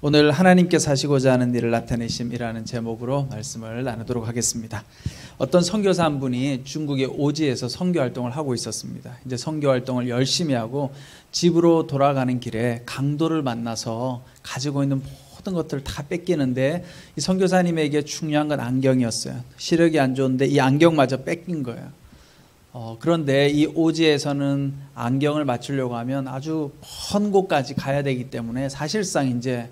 오늘 하나님께서 하시고자 하는 일을 나타내심이라는 제목으로 말씀을 나누도록 하겠습니다. 어떤 선교사 한 분이 중국의 오지에서 선교 활동을 하고 있었습니다. 이제 선교 활동을 열심히 하고 집으로 돌아가는 길에 강도를 만나서 가지고 있는 모든 것들을 다 뺏기는데, 이 선교사님에게 중요한 건 안경이었어요. 시력이 안 좋은데 이 안경마저 뺏긴 거예요. 그런데 이 오지에서는 안경을 맞추려고 하면 아주 먼 곳까지 가야 되기 때문에 사실상 이제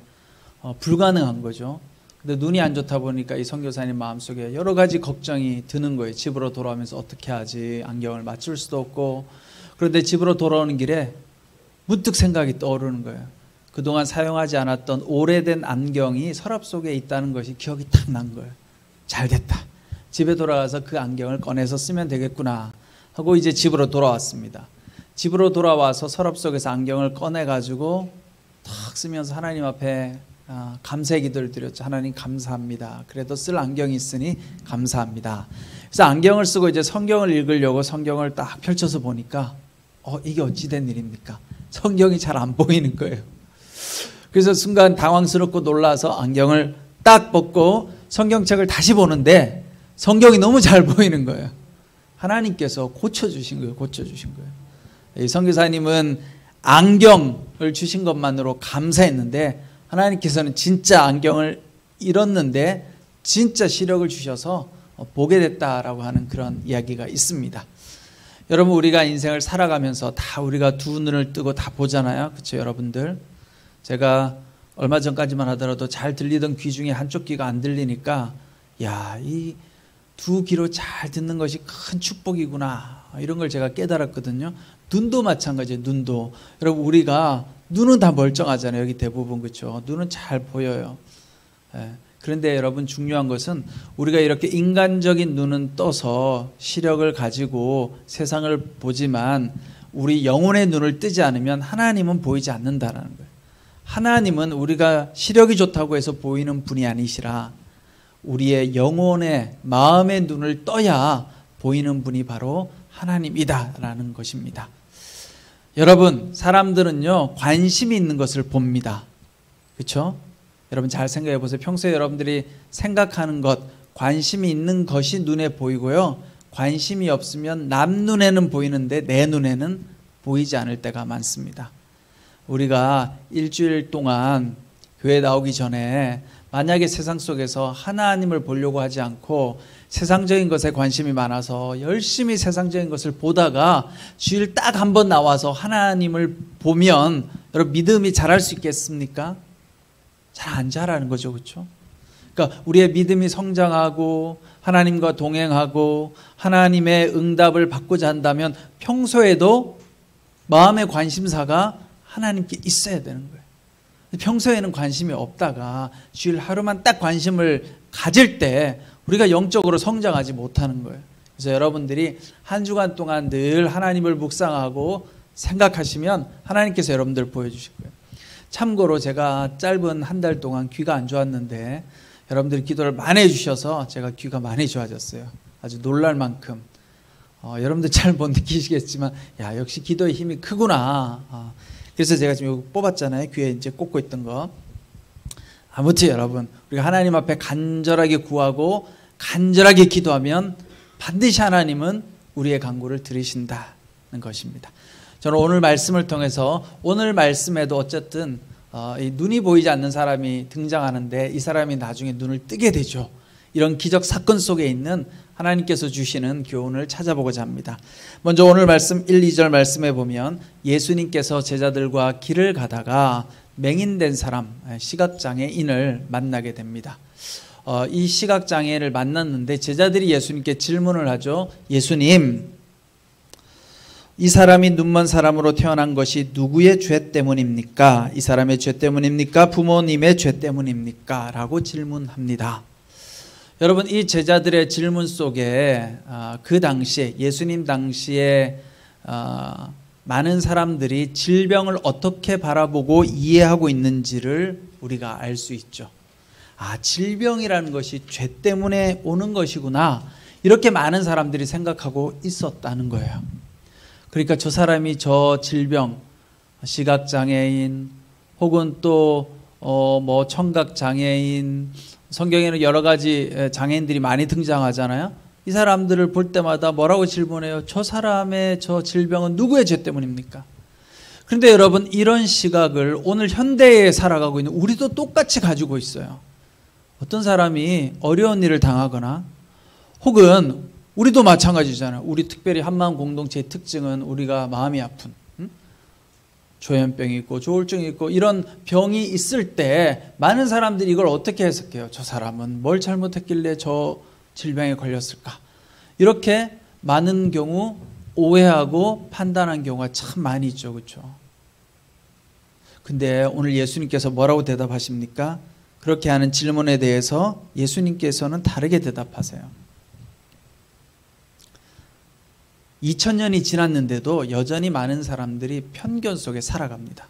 불가능한 거죠. 근데 눈이 안 좋다 보니까 이 선교사님 마음속에 여러 가지 걱정이 드는 거예요. 집으로 돌아오면서 어떻게 하지? 안경을 맞출 수도 없고. 그런데 집으로 돌아오는 길에 문득 생각이 떠오르는 거예요. 그동안 사용하지 않았던 오래된 안경이 서랍 속에 있다는 것이 기억이 탁 난 거예요. 잘 됐다. 집에 돌아가서 그 안경을 꺼내서 쓰면 되겠구나 하고 이제 집으로 돌아왔습니다. 집으로 돌아와서 서랍 속에서 안경을 꺼내가지고 탁 쓰면서 하나님 앞에 감사의 기도를 드렸죠. 하나님 감사합니다. 그래도 쓸 안경이 있으니 감사합니다. 그래서 안경을 쓰고 이제 성경을 읽으려고 성경을 딱 펼쳐서 보니까 이게 어찌된 일입니까? 성경이 잘 안 보이는 거예요. 그래서 순간 당황스럽고 놀라서 안경을 딱 벗고 성경책을 다시 보는데 성경이 너무 잘 보이는 거예요. 하나님께서 고쳐주신 거예요. 고쳐주신 거예요. 이 선교사님은 안경을 주신 것만으로 감사했는데, 하나님께서는 진짜 안경을 잃었는데 진짜 시력을 주셔서 보게 됐다라고 하는 그런 이야기가 있습니다. 여러분, 우리가 인생을 살아가면서 다 우리가 두 눈을 뜨고 다 보잖아요. 그렇죠, 여러분들? 제가 얼마 전까지만 하더라도 잘 들리던 귀 중에 한쪽 귀가 안 들리니까 이 두 귀로 잘 듣는 것이 큰 축복이구나, 이런 걸 제가 깨달았거든요. 눈도 마찬가지예요. 눈도. 여러분, 우리가 눈은 다 멀쩡하잖아요. 여기 대부분. 그렇죠? 눈은 잘 보여요. 그런데 여러분, 중요한 것은 우리가 이렇게 인간적인 눈은 떠서 시력을 가지고 세상을 보지만 우리 영혼의 눈을 뜨지 않으면 하나님은 보이지 않는다라는 거예요. 하나님은 우리가 시력이 좋다고 해서 보이는 분이 아니시라 우리의 영혼의 마음의 눈을 떠야 보이는 분이 바로 하나님이다라는 것입니다. 여러분, 사람들은요 관심이 있는 것을 봅니다. 그렇죠? 여러분 잘 생각해 보세요. 평소에 여러분들이 생각하는 것, 관심이 있는 것이 눈에 보이고요, 관심이 없으면 남 눈에는 보이는데 내 눈에는 보이지 않을 때가 많습니다. 우리가 일주일 동안 교회 나오기 전에 만약에 세상 속에서 하나님을 보려고 하지 않고 세상적인 것에 관심이 많아서 열심히 세상적인 것을 보다가 주일 딱 한 번 나와서 하나님을 보면 여러분 믿음이 자랄 수 있겠습니까? 잘 안 자라는 거죠. 그렇죠? 그러니까 우리의 믿음이 성장하고 하나님과 동행하고 하나님의 응답을 받고자 한다면 평소에도 마음의 관심사가 하나님께 있어야 되는 거예요. 평소에는 관심이 없다가 주일 하루만 딱 관심을 가질 때 우리가 영적으로 성장하지 못하는 거예요. 그래서 여러분들이 한 주간 동안 늘 하나님을 묵상하고 생각하시면 하나님께서 여러분들 보여주실 거예요. 참고로 제가 짧은 한 달 동안 귀가 안 좋았는데 여러분들이 기도를 많이 해주셔서 제가 귀가 많이 좋아졌어요. 아주 놀랄 만큼. 여러분들 잘 못 느끼시겠지만 역시 기도의 힘이 크구나. 그래서 제가 지금 이거 뽑았잖아요. 귀에 이제 꽂고 있던 거. 아무튼 여러분, 우리가 하나님 앞에 간절하게 구하고 간절하게 기도하면 반드시 하나님은 우리의 간구를 들으신다는 것입니다. 저는 오늘 말씀을 통해서, 오늘 말씀에도 어쨌든 이 눈이 보이지 않는 사람이 등장하는데 이 사람이 나중에 눈을 뜨게 되죠. 이런 기적 사건 속에 있는 하나님께서 주시는 교훈을 찾아보고자 합니다. 먼저 오늘 말씀 1, 2절 말씀에 보면 예수님께서 제자들과 길을 가다가 맹인된 사람, 시각장애인을 만나게 됩니다. 이 시각장애를 만났는데 제자들이 예수님께 질문을 하죠. 예수님, 이 사람이 눈먼 사람으로 태어난 것이 누구의 죄 때문입니까? 이 사람의 죄 때문입니까? 부모님의 죄 때문입니까? 라고 질문합니다. 여러분, 이 제자들의 질문 속에 그 당시에, 예수님 당시에 많은 사람들이 질병을 어떻게 바라보고 이해하고 있는지를 우리가 알 수 있죠. 질병이라는 것이 죄 때문에 오는 것이구나, 이렇게 많은 사람들이 생각하고 있었다는 거예요. 그러니까 저 사람이 저 질병, 시각장애인 혹은 또 뭐 청각 장애인, 성경에는 여러 가지 장애인들이 많이 등장하잖아요. 이 사람들을 볼 때마다 뭐라고 질문해요? 저 사람의 저 질병은 누구의 죄 때문입니까? 그런데 여러분, 이런 시각을 오늘 현대에 살아가고 있는 우리도 똑같이 가지고 있어요. 어떤 사람이 어려운 일을 당하거나, 혹은 우리도 마찬가지잖아요. 우리 특별히 한마음 공동체의 특징은 우리가 마음이 아픈, 조현병이 있고 조울증이 있고 이런 병이 있을 때 많은 사람들이 이걸 어떻게 해석해요? 저 사람은 뭘 잘못했길래 저 질병에 걸렸을까? 이렇게 많은 경우 오해하고 판단한 경우가 참 많이 있죠. 그렇죠? 근데 오늘 예수님께서 뭐라고 대답하십니까? 그렇게 하는 질문에 대해서 예수님께서는 다르게 대답하세요. 2000년이 지났는데도 여전히 많은 사람들이 편견 속에 살아갑니다.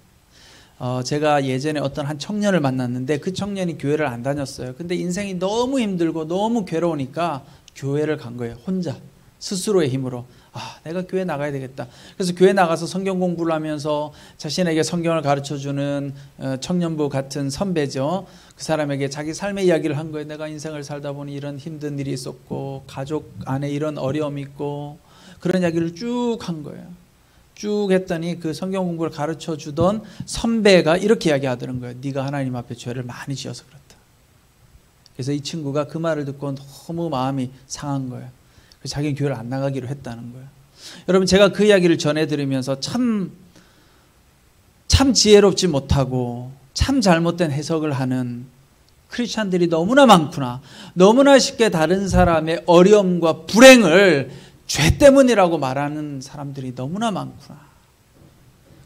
제가 예전에 어떤 한 청년을 만났는데 그 청년이 교회를 안 다녔어요. 근데 인생이 너무 힘들고 너무 괴로우니까 교회를 간 거예요. 혼자 스스로의 힘으로. 내가 교회 나가야 되겠다. 그래서 교회 나가서 성경 공부를 하면서 자신에게 성경을 가르쳐주는 청년부 같은 선배죠. 그 사람에게 자기 삶의 이야기를 한 거예요. 내가 인생을 살다 보니 이런 힘든 일이 있었고 가족 안에 이런 어려움이 있고, 그런 이야기를 쭉 한 거예요. 쭉 했더니 그 성경 공부를 가르쳐 주던 선배가 이렇게 이야기하더는 거예요. 네가 하나님 앞에 죄를 많이 지어서 그렇다. 그래서 이 친구가 그 말을 듣고 너무 마음이 상한 거예요. 그래서 자기는 교회를 안 나가기로 했다는 거예요. 여러분, 제가 그 이야기를 전해드리면서 참 지혜롭지 못하고 참 잘못된 해석을 하는 크리스찬들이 너무나 많구나. 너무나 쉽게 다른 사람의 어려움과 불행을 죄 때문이라고 말하는 사람들이 너무나 많구나.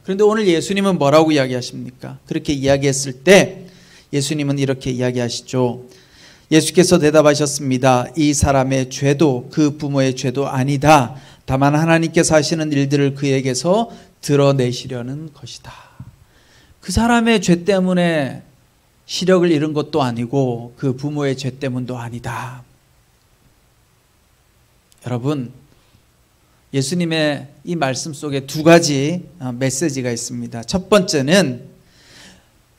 그런데 오늘 예수님은 뭐라고 이야기하십니까? 그렇게 이야기했을 때 예수님은 이렇게 이야기하시죠. 예수께서 대답하셨습니다. 이 사람의 죄도 그 부모의 죄도 아니다. 다만 하나님께서 하시는 일들을 그에게서 드러내시려는 것이다. 그 사람의 죄 때문에 시력을 잃은 것도 아니고 그 부모의 죄 때문도 아니다. 여러분, 예수님의 이 말씀 속에 두 가지 메시지가 있습니다. 첫 번째는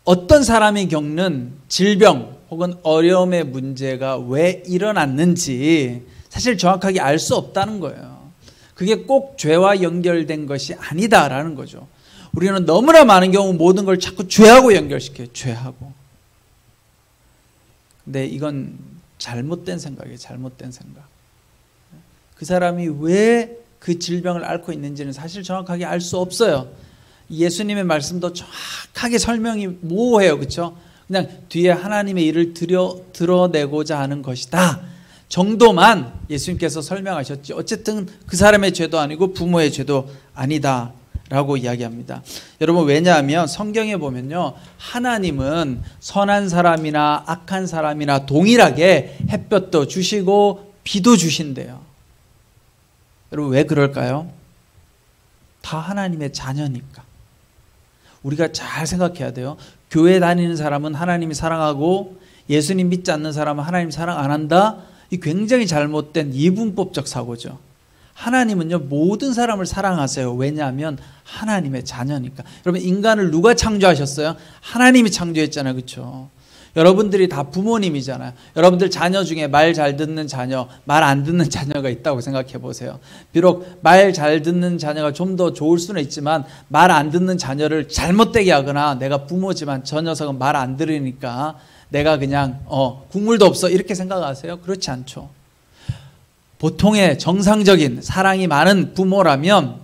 어떤 사람이 겪는 질병 혹은 어려움의 문제가 왜 일어났는지 사실 정확하게 알 수 없다는 거예요. 그게 꼭 죄와 연결된 것이 아니다라는 거죠. 우리는 너무나 많은 경우 모든 걸 자꾸 죄하고 연결시켜요. 죄하고. 근데 이건 잘못된 생각이에요. 잘못된 생각. 그 사람이 왜 그 질병을 앓고 있는지는 사실 정확하게 알 수 없어요. 예수님의 말씀도 정확하게 설명이 모호해요. 그렇죠? 그냥 뒤에 하나님의 일을 드러내고자 하는 것이다 정도만 예수님께서 설명하셨지, 어쨌든 그 사람의 죄도 아니고 부모의 죄도 아니다 라고 이야기합니다. 여러분, 왜냐하면 성경에 보면요, 하나님은 선한 사람이나 악한 사람이나 동일하게 햇볕도 주시고 비도 주신대요. 여러분, 왜 그럴까요? 다 하나님의 자녀니까. 우리가 잘 생각해야 돼요. 교회 다니는 사람은 하나님이 사랑하고 예수님 믿지 않는 사람은 하나님 사랑 안 한다? 이 굉장히 잘못된 이분법적 사고죠. 하나님은요, 모든 사람을 사랑하세요. 왜냐하면 하나님의 자녀니까. 여러분, 인간을 누가 창조하셨어요? 하나님이 창조했잖아요. 그렇죠? 여러분들이 다 부모님이잖아요. 여러분들 자녀 중에 말 잘 듣는 자녀, 말 안 듣는 자녀가 있다고 생각해 보세요. 비록 말 잘 듣는 자녀가 좀 더 좋을 수는 있지만 말 안 듣는 자녀를 잘못되게 하거나, 내가 부모지만 저 녀석은 말 안 들으니까 내가 그냥 국물도 없어 이렇게 생각하세요? 그렇지 않죠. 보통의 정상적인 사랑이 많은 부모라면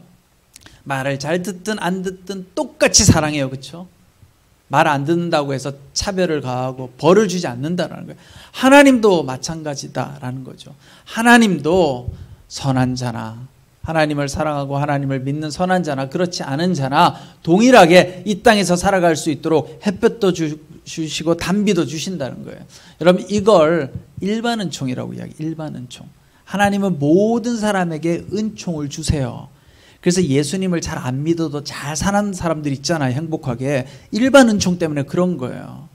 말을 잘 듣든 안 듣든 똑같이 사랑해요. 그렇죠? 말 안 듣는다고 해서 차별을 가하고 벌을 주지 않는다라는 거예요. 하나님도 마찬가지다라는 거죠. 하나님도 선한 자나, 하나님을 사랑하고 하나님을 믿는 선한 자나 그렇지 않은 자나 동일하게 이 땅에서 살아갈 수 있도록 햇볕도 주시고 단비도 주신다는 거예요. 여러분, 이걸 일반 은총이라고 이야기해요. 일반 은총. 하나님은 모든 사람에게 은총을 주세요. 그래서 예수님을 잘 안 믿어도 잘 사는 사람들 있잖아요. 행복하게. 일반 은총 때문에 그런 거예요.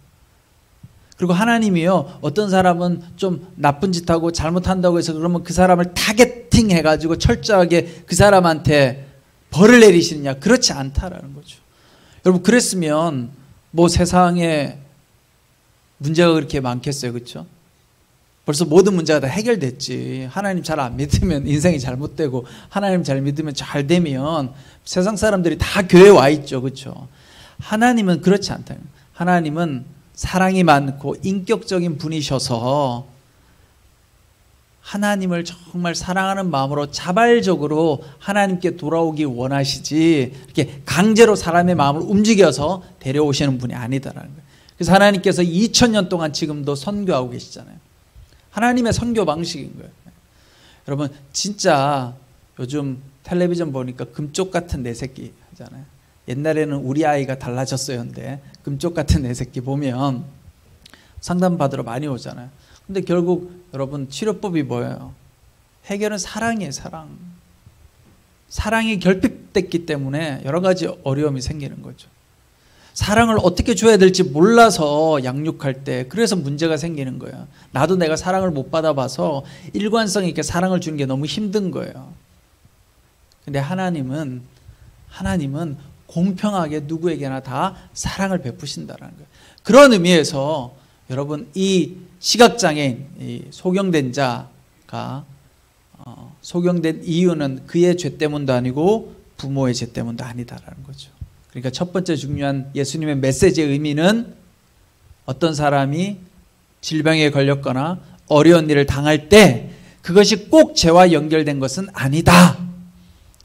그리고 하나님이요, 어떤 사람은 좀 나쁜 짓 하고 잘못한다고 해서 그러면 그 사람을 타겟팅 해가지고 철저하게 그 사람한테 벌을 내리시느냐? 그렇지 않다라는 거죠. 여러분, 그랬으면 뭐 세상에 문제가 그렇게 많겠어요, 그렇죠? 벌써 모든 문제가 다 해결됐지. 하나님 잘 안 믿으면 인생이 잘못되고, 하나님 잘 믿으면 잘 되면 세상 사람들이 다 교회에 와 있죠, 그렇죠? 하나님은 그렇지 않다. 하나님은 사랑이 많고 인격적인 분이셔서 하나님을 정말 사랑하는 마음으로 자발적으로 하나님께 돌아오기 원하시지, 이렇게 강제로 사람의 마음을 움직여서 데려오시는 분이 아니다라는 거예요. 그래서 하나님께서 2000년 동안 지금도 선교하고 계시잖아요. 하나님의 선교 방식인 거예요. 여러분, 진짜 요즘 텔레비전 보니까 금쪽 같은 내 새끼 하잖아요. 옛날에는 우리 아이가 달라졌어요. 근데 금쪽 같은 내 새끼 보면 상담 받으러 많이 오잖아요. 근데 결국 여러분, 치료법이 뭐예요? 해결은 사랑이에요, 사랑. 사랑이 결핍됐기 때문에 여러 가지 어려움이 생기는 거죠. 사랑을 어떻게 줘야 될지 몰라서 양육할 때 그래서 문제가 생기는 거예요. 나도 내가 사랑을 못 받아봐서 일관성 있게 사랑을 주는 게 너무 힘든 거예요. 근데 하나님은 공평하게 누구에게나 다 사랑을 베푸신다는 거예요. 그런 의미에서 여러분, 이 시각장애인, 이 소경된 자가 소경된 이유는 그의 죄 때문도 아니고 부모의 죄 때문도 아니다라는 거죠. 그러니까 첫 번째 중요한 예수님의 메시지의 의미는 어떤 사람이 질병에 걸렸거나 어려운 일을 당할 때 그것이 꼭 죄와 연결된 것은 아니다.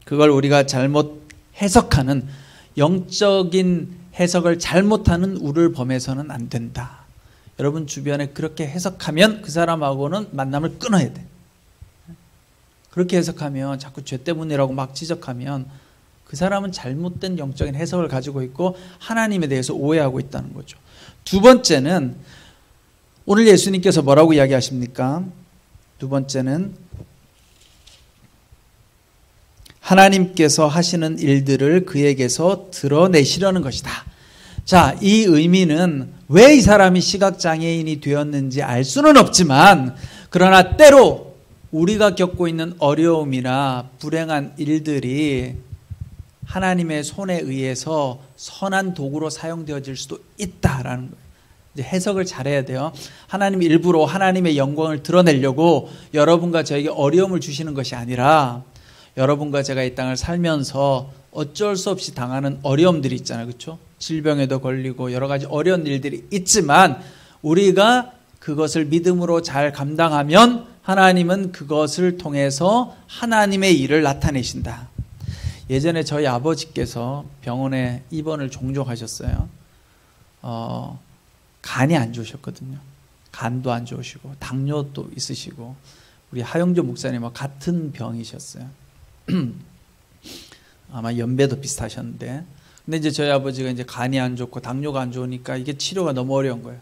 그걸 우리가 잘못 해석하는, 영적인 해석을 잘못하는 우를 범해서는 안 된다. 여러분 주변에 그렇게 해석하면 그 사람하고는 만남을 끊어야 돼. 그렇게 해석하면, 자꾸 죄 때문이라고 막 지적하면 그 사람은 잘못된 영적인 해석을 가지고 있고 하나님에 대해서 오해하고 있다는 거죠. 두 번째는 오늘 예수님께서 뭐라고 이야기하십니까? 두 번째는 하나님께서 하시는 일들을 그에게서 드러내시려는 것이다. 자, 이 의미는 왜 이 사람이 시각장애인이 되었는지 알 수는 없지만, 그러나 때로 우리가 겪고 있는 어려움이나 불행한 일들이 하나님의 손에 의해서 선한 도구로 사용되어질 수도 있다라는 거예요. 이제 해석을 잘해야 돼요. 하나님이 일부러 하나님의 영광을 드러내려고 여러분과 저에게 어려움을 주시는 것이 아니라, 여러분과 제가 이 땅을 살면서 어쩔 수 없이 당하는 어려움들이 있잖아요, 그렇죠? 질병에도 걸리고 여러 가지 어려운 일들이 있지만 우리가 그것을 믿음으로 잘 감당하면 하나님은 그것을 통해서 하나님의 일을 나타내신다. 예전에 저희 아버지께서 병원에 입원을 종종 하셨어요. 간이 안 좋으셨거든요. 간도 안 좋으시고 당뇨도 있으시고, 우리 하영조 목사님과 같은 병이셨어요. 아마 연배도 비슷하셨는데, 근데 이제 저희 아버지가 이제 간이 안 좋고 당뇨가 안 좋으니까 이게 치료가 너무 어려운 거예요.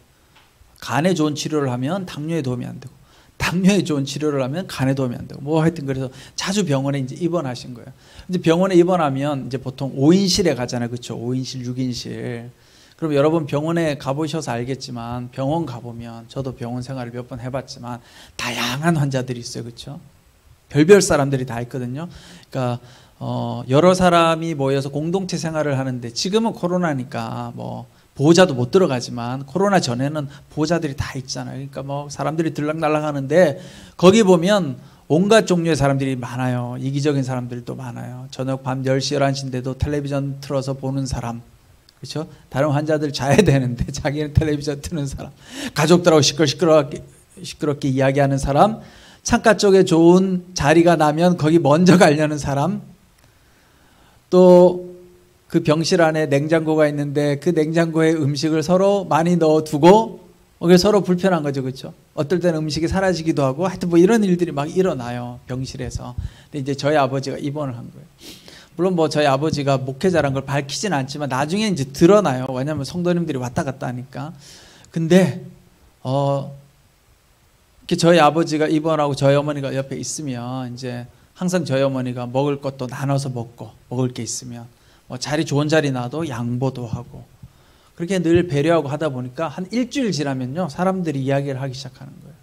간에 좋은 치료를 하면 당뇨에 도움이 안 되고, 당뇨에 좋은 치료를 하면 간에 도움이 안 되고, 뭐 하여튼 그래서 자주 병원에 이제 입원하신 거예요. 이제 병원에 입원하면 이제 보통 5인실에 가잖아요, 그렇죠? 5인실, 6인실. 그럼 여러분 병원에 가보셔서 알겠지만, 병원 가보면, 저도 병원 생활을 몇 번 해봤지만 다양한 환자들이 있어요, 그렇죠? 별별 사람들이 다 있거든요. 그러니까 여러 사람이 모여서 공동체 생활을 하는데, 지금은 코로나니까 뭐 보호자도 못 들어가지만 코로나 전에는 보호자들이 다 있잖아요. 그러니까 뭐 사람들이 들락날락 하는데 거기 보면 온갖 종류의 사람들이 많아요. 이기적인 사람들도 많아요. 저녁 밤 10시, 11시인데도 텔레비전 틀어서 보는 사람, 그렇죠? 다른 환자들 자야 되는데 자기는 텔레비전 트는 사람, 가족들하고 시끄럽게 이야기하는 사람, 창가 쪽에 좋은 자리가 나면 거기 먼저 가려는 사람, 또 그 병실 안에 냉장고가 있는데 그 냉장고에 음식을 서로 많이 넣어두고, 그게 서로 불편한 거죠, 그렇죠? 어떨 때는 음식이 사라지기도 하고, 하여튼 뭐 이런 일들이 막 일어나요, 병실에서. 근데 이제 저희 아버지가 입원을 한 거예요. 물론 뭐 저희 아버지가 목회자라는 걸 밝히진 않지만 나중에 이제 드러나요. 왜냐하면 성도님들이 왔다 갔다 하니까. 근데 이렇게 저희 아버지가 입원하고 저희 어머니가 옆에 있으면 이제 항상 저희 어머니가 먹을 것도 나눠서 먹고, 먹을 게 있으면 뭐 자리 좋은 자리 놔도 양보도 하고, 그렇게 늘 배려하고 하다 보니까 한 일주일 지나면요, 사람들이 이야기를 하기 시작하는 거예요.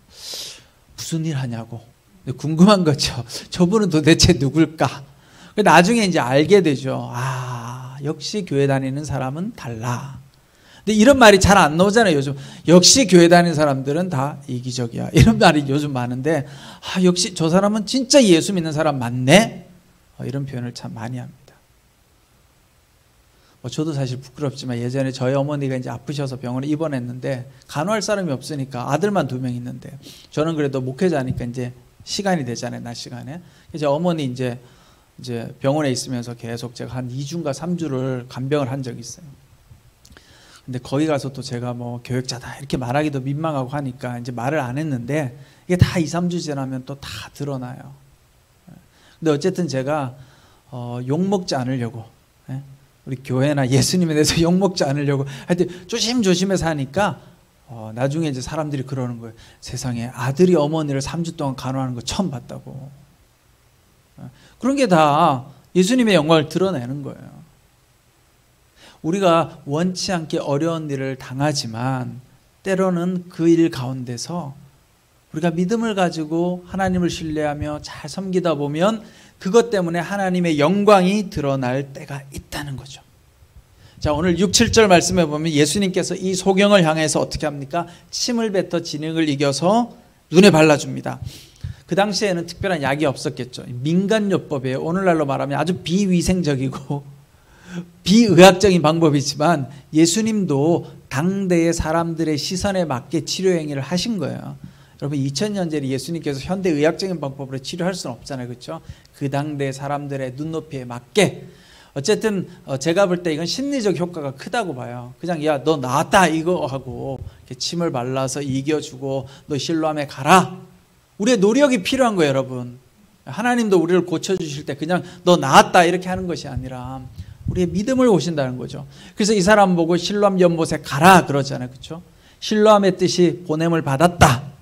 무슨 일 하냐고. 궁금한 거죠. 저분은 도대체 누굴까? 나중에 이제 알게 되죠. 아, 역시 교회 다니는 사람은 달라. 근데 이런 말이 잘 안 나오잖아요, 요즘. 역시 교회 다니는 사람들은 다 이기적이야. 이런 말이 요즘 많은데, 역시 저 사람은 진짜 예수 믿는 사람 맞네? 이런 표현을 참 많이 합니다. 저도 사실 부끄럽지만 예전에 저희 어머니가 이제 아프셔서 병원에 입원했는데 간호할 사람이 없으니까 아들만 2명 있는데 저는 그래도 목회자니까 이제 시간이 되잖아요, 낮 시간에. 이제 어머니 이제 병원에 있으면서 계속 제가 한 2주인가 3주를 간병을 한 적이 있어요. 근데 거기 가서 또 제가 뭐 교역자다 이렇게 말하기도 민망하고 하니까 이제 말을 안 했는데 이게 다 2, 3주 지나면 또 다 드러나요. 근데 어쨌든 제가 욕먹지 않으려고, 우리 교회나 예수님에 대해서 욕먹지 않으려고 하여튼 조심조심해서 하니까 나중에 이제 사람들이 그러는 거예요. 세상에 아들이 어머니를 3주 동안 간호하는 거 처음 봤다고. 그런 게 다 예수님의 영광을 드러내는 거예요. 우리가 원치 않게 어려운 일을 당하지만 때로는 그 일 가운데서 우리가 믿음을 가지고 하나님을 신뢰하며 잘 섬기다 보면 그것 때문에 하나님의 영광이 드러날 때가 있다는 거죠. 자, 오늘 6, 7절 말씀해 보면 예수님께서 이 소경을 향해서 어떻게 합니까? 침을 뱉어 진흙을 이겨서 눈에 발라줍니다. 그 당시에는 특별한 약이 없었겠죠. 민간요법이에요. 오늘날로 말하면 아주 비위생적이고 비의학적인 방법이지만 예수님도 당대의 사람들의 시선에 맞게 치료 행위를 하신 거예요. 여러분 2000년 전에 예수님께서 현대의학적인 방법으로 치료할 수는 없잖아요, 그렇죠? 그 당대 사람들의 눈높이에 맞게. 어쨌든 제가 볼 때 이건 심리적 효과가 크다고 봐요. 그냥 야, 너 나았다 이거 하고 이렇게 침을 발라서 이겨주고 너 실로암에 가라. 우리의 노력이 필요한 거예요, 여러분. 하나님도 우리를 고쳐주실 때 그냥 너 나았다 이렇게 하는 것이 아니라 우리의 믿음을 보신다는 거죠. 그래서 이 사람 보고 실로암 연못에 가라 그러잖아요, 그렇죠? 실로암의 뜻이 보냄을 받았다.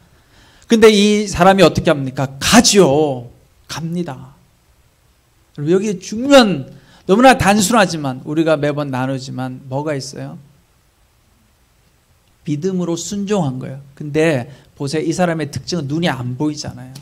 근데 이 사람이 어떻게 합니까? 가지요. 갑니다. 여기 중요한, 너무나 단순하지만 우리가 매번 나누지만 뭐가 있어요? 믿음으로 순종한 거예요. 근데 보세요, 이 사람의 특징은 눈이 안 보이잖아요.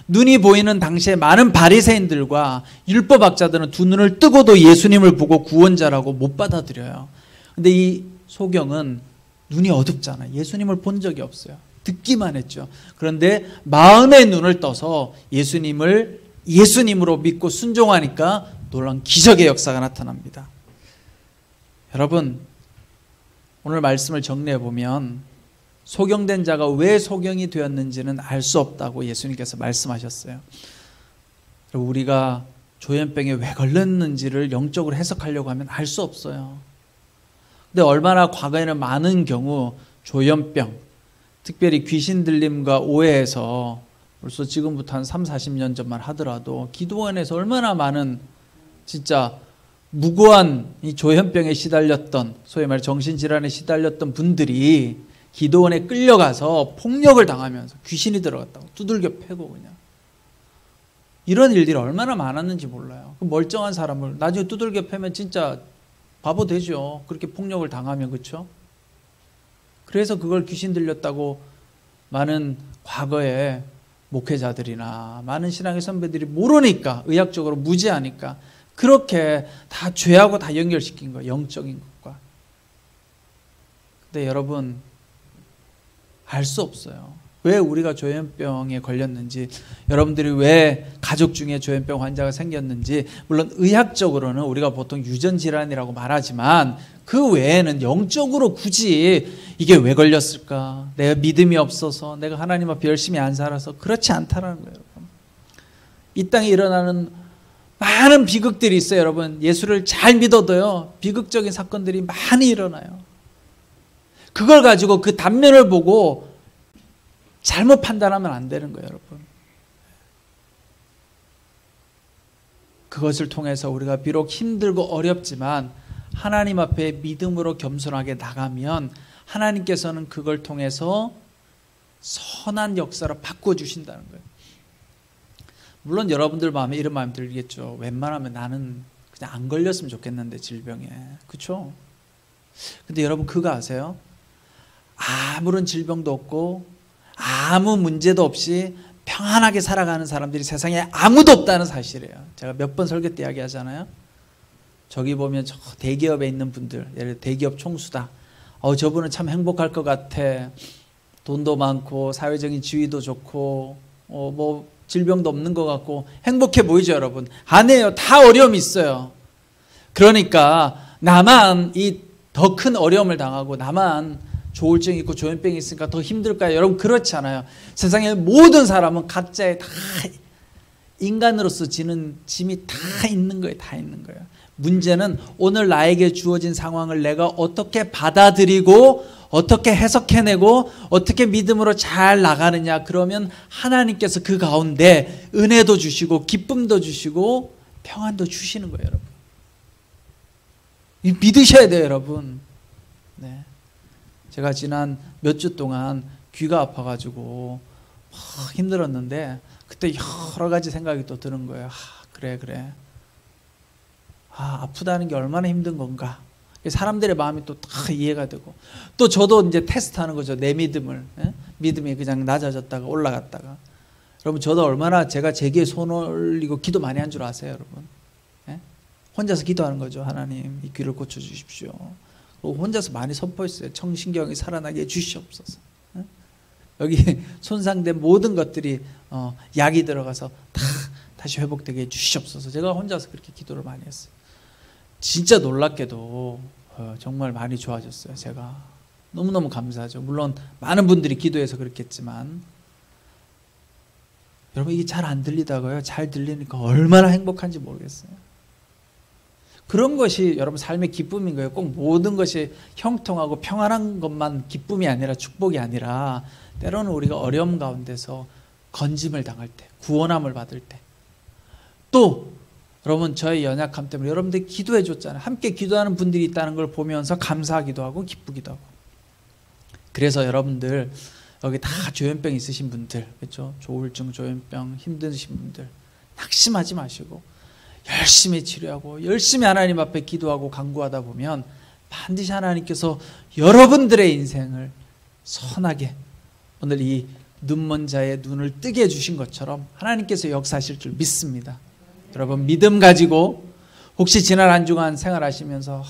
눈이 보이는 당시에 많은 바리새인들과 율법학자들은 두 눈을 뜨고도 예수님을 보고 구원자라고 못 받아들여요. 근데 이 소경은 눈이 어둡잖아요. 예수님을 본 적이 없어요. 듣기만 했죠. 그런데 마음의 눈을 떠서 예수님을 예수님으로 믿고 순종하니까 놀라운 기적의 역사가 나타납니다. 여러분, 오늘 말씀을 정리해 보면 소경된 자가 왜 소경이 되었는지는 알 수 없다고 예수님께서 말씀하셨어요. 우리가 조현병에 왜 걸렸는지를 영적으로 해석하려고 하면 알 수 없어요. 근데 얼마나 과거에는 많은 경우 조현병, 특별히 귀신 들림과 오해해서 벌써 지금부터 한 3, 40년 전만 하더라도 기도원에서 얼마나 많은 진짜 무고한 이 조현병에 시달렸던, 소위 말해 정신질환에 시달렸던 분들이 기도원에 끌려가서 폭력을 당하면서 귀신이 들어갔다고 두들겨 패고 그냥 이런 일들이 얼마나 많았는지 몰라요. 그 멀쩡한 사람을 나중에 두들겨 패면 진짜 바보 되죠. 그렇게 폭력을 당하면. 그렇죠? 그래서 그걸 귀신 들렸다고 많은 과거에 목회자들이나 많은 신앙의 선배들이 모르니까, 의학적으로 무지하니까 그렇게 다 죄하고 다 연결시킨 거예요, 영적인 것과. 근데 여러분, 알 수 없어요. 왜 우리가 조현병에 걸렸는지, 여러분들이 왜 가족 중에 조현병 환자가 생겼는지, 물론 의학적으로는 우리가 보통 유전질환이라고 말하지만 그 외에는 영적으로 굳이 이게 왜 걸렸을까? 내가 믿음이 없어서, 내가 하나님 앞에 열심히 안 살아서, 그렇지 않다라는 거예요. 여러분. 이 땅에 일어나는 많은 비극들이 있어요. 여러분, 예수를 잘 믿어도요, 비극적인 사건들이 많이 일어나요. 그걸 가지고 그 단면을 보고 잘못 판단하면 안 되는 거예요, 여러분. 그것을 통해서 우리가 비록 힘들고 어렵지만 하나님 앞에 믿음으로 겸손하게 나가면 하나님께서는 그걸 통해서 선한 역사로 바꿔주신다는 거예요. 물론 여러분들 마음에 이런 마음이 들겠죠. 웬만하면 나는 그냥 안 걸렸으면 좋겠는데, 질병에. 그렇죠? 근데 여러분 그거 아세요? 아무런 질병도 없고 아무 문제도 없이 평안하게 살아가는 사람들이 세상에 아무도 없다는 사실이에요. 제가 몇 번 설교 때 이야기하잖아요. 저기 보면 저 대기업에 있는 분들, 예를 들어 대기업 총수다. 저분은 참 행복할 것 같아. 돈도 많고 사회적인 지위도 좋고 뭐 질병도 없는 것 같고 행복해 보이죠, 여러분? 아니에요. 다 어려움이 있어요. 그러니까 나만 이 더 큰 어려움을 당하고 나만 조울증이 있고 조현병이 있으니까 더 힘들까요? 여러분, 그렇지 않아요. 세상의 모든 사람은 각자의 다 인간으로서 지는 짐이 다 있는 거예요. 다 있는 거예요. 문제는 오늘 나에게 주어진 상황을 내가 어떻게 받아들이고 어떻게 해석해내고 어떻게 믿음으로 잘 나가느냐. 그러면 하나님께서 그 가운데 은혜도 주시고 기쁨도 주시고 평안도 주시는 거예요, 여러분. 믿으셔야 돼요, 여러분. 네. 제가 지난 몇 주 동안 귀가 아파가지고 힘들었는데 그때 여러 가지 생각이 또 드는 거예요. 그래. 아프다는 게 얼마나 힘든 건가. 사람들의 마음이 또 다 이해가 되고, 또 저도 이제 테스트하는 거죠. 내 믿음을. 믿음이 그냥 낮아졌다가 올라갔다가. 여러분, 저도 얼마나 제가 제게 손 올리고 기도 많이 한 줄 아세요, 여러분? 혼자서 기도하는 거죠. 하나님, 이 귀를 고쳐주십시오. 혼자서 많이 선포했어요. 청신경이 살아나게 해주시옵소서. 여기 손상된 모든 것들이 약이 들어가서 다시 회복되게 해주시옵소서. 제가 혼자서 그렇게 기도를 많이 했어요. 진짜 놀랍게도 정말 많이 좋아졌어요. 제가 너무너무 감사하죠. 물론 많은 분들이 기도해서 그렇겠지만, 여러분, 이게 잘 안 들리다가요, 잘 들리니까 얼마나 행복한지 모르겠어요. 그런 것이 여러분 삶의 기쁨인 거예요. 꼭 모든 것이 형통하고 평안한 것만 기쁨이 아니라 축복이 아니라, 때로는 우리가 어려움 가운데서 건짐을 당할 때, 구원함을 받을 때, 또 여러분, 저의 연약함 때문에 여러분들이 기도해 줬잖아요. 함께 기도하는 분들이 있다는 걸 보면서 감사하기도 하고 기쁘기도 하고. 그래서 여러분들 여기 다 조현병 있으신 분들, 그렇죠? 조울증, 조현병 힘드신 분들 낙심하지 마시고 열심히 치료하고 열심히 하나님 앞에 기도하고 간구하다 보면 반드시 하나님께서 여러분들의 인생을 선하게, 오늘 이 눈먼 자의 눈을 뜨게 해주신 것처럼 하나님께서 역사하실 줄 믿습니다. 여러분, 믿음 가지고 혹시 지난 한 주간 생활하시면서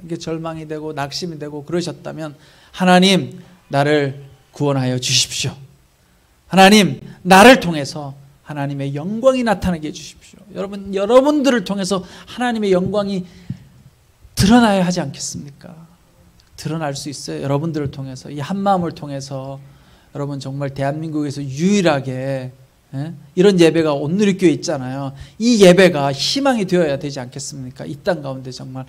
이게 절망이 되고 낙심이 되고 그러셨다면, 하나님, 나를 구원하여 주십시오. 하나님, 나를 통해서 하나님의 영광이 나타나게 해주십시오. 여러분, 여러분들을 통해서 하나님의 영광이 드러나야 하지 않겠습니까? 드러날 수 있어요. 여러분들을 통해서, 이 한마음을 통해서. 여러분, 정말 대한민국에서 유일하게 이런 예배가 온누리교회 있잖아요. 이 예배가 희망이 되어야 되지 않겠습니까? 이 땅 가운데 정말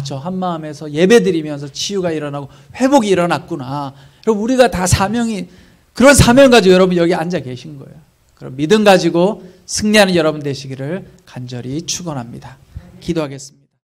저 한마음에서 예배드리면서 치유가 일어나고 회복이 일어났구나. 여러분, 우리가 다 그런 사명 가지고 여러분 여기 앉아 계신 거예요. 그럼 믿음 가지고 승리하는 여러분 되시기를 간절히 축원합니다. 기도하겠습니다.